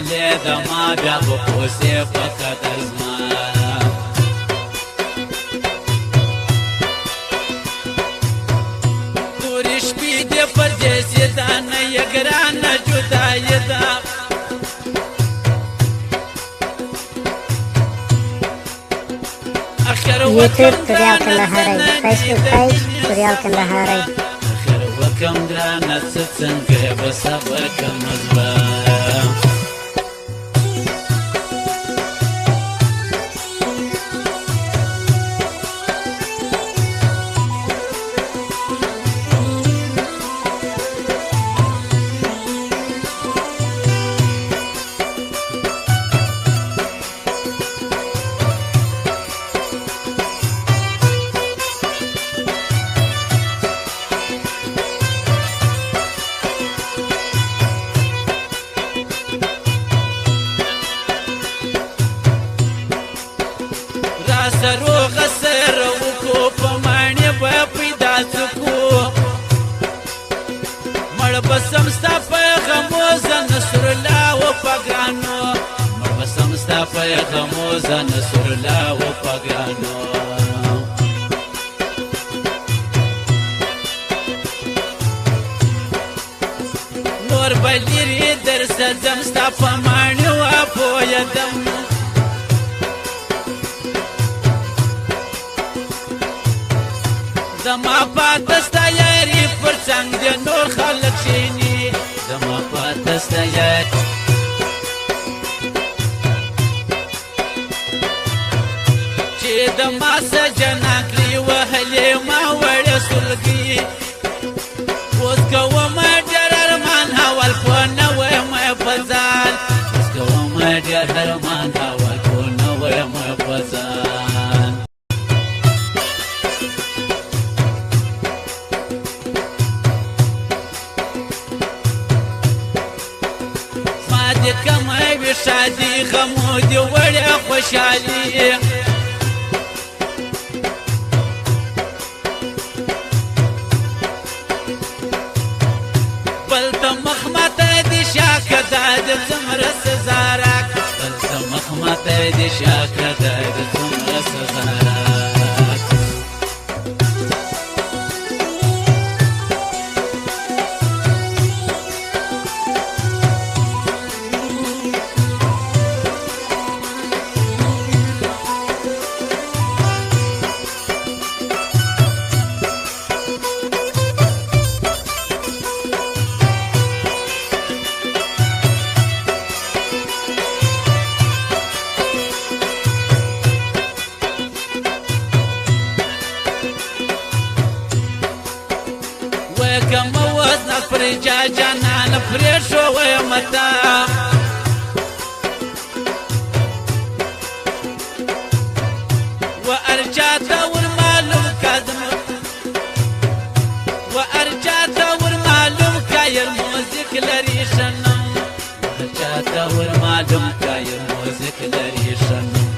ملې د ما بیا به پوسې په قدر زما تورې شپې دې پردېسې ده نه یې ګرانه جدایي ده YouTube Tutorial Kandahari, Facebook page Tutorial Kandahari. آخر وکم ګرانه څه څنګه به صبر کم زما سروغ سر وکو په ماڼې به پیدا سکو مړ به سم ستا پیغامو زه نصر الله و په ګرانو مړ به سم ستا پیغامو زه نصر الله و په ګرانو نور به لرې درسه ځم ستا په ماڼې و پوهېدم زما پاته ستا یاري پر څنګ د نور خلک کښېني زما پاته ستا یاري چې د ما څه جناکلي وهلې ما وړې سلګي اوس کومه ډېر ارمان حوال په نوی مې په ځان اوس کومه ډېر ارمان حوال په نوی مې په ځان کمای وی شادي غمو دی وړه خوشالي بل ته مخمته دي شاکه د زمره سزارک بل ته مخمته دي شاکه د زمره سزارک کم وزن پر جا جانان پریشو ویمتا و ارجاتا ور معلوم کازم و ارجاتا ور معلوم کایر موزیک لري شنم و ارجاتا ور معلوم کایر موزیک لري شنم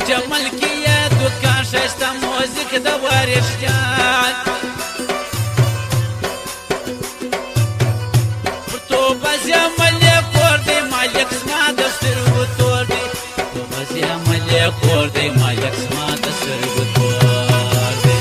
جمل کی یا دکان شایسته موزیک د وارشتان پر تو بازی ملی کور دی مالک سما د سترګو تور دی تو بازی ملی کور دی مالک سما د سترګو تور دی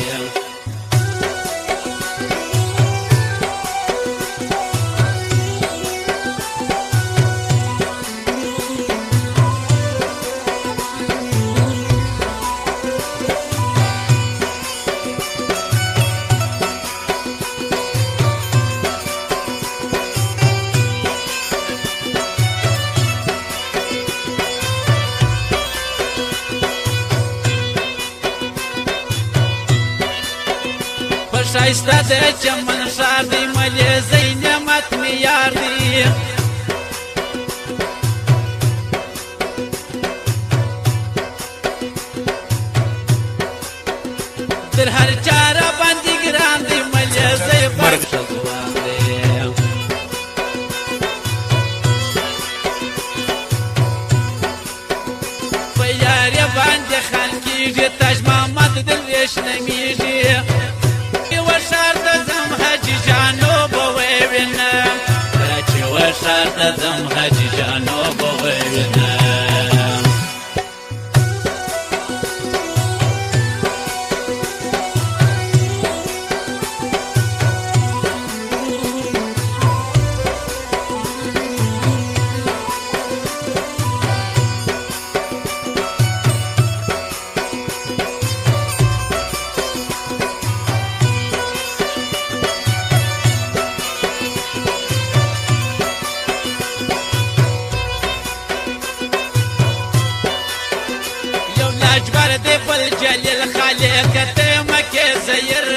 شایسته د چمن ښار دی ملې زی نعمت مې یار دی در هر چاره باندې ګران دی ملې زی برګ ځوان دی په یارې باندې خان کېږي تاج محمد دل شنمیږي و ښار ته ځم حاجي جانو به ووینم کله چې و ښار ته ځم حاجي جانو به ووینم اجبر دی بل جلیل خالق ته مکه زیر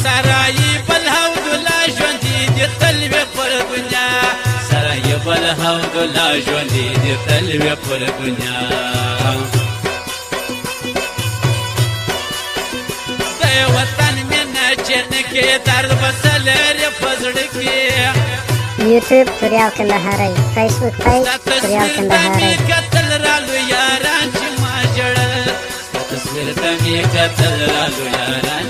سرای بل حوض لا ژوندې دي تل وي پر دنیا سرای بل حوض لا ژوندې دي تل وي پر دنیا د وطن مینه چرن کې درد بسلري پزړ کې YouTube Tutorial Kandahari, Facebook page Tutorial Kandahari. تصویر ته می کتل رالو یاران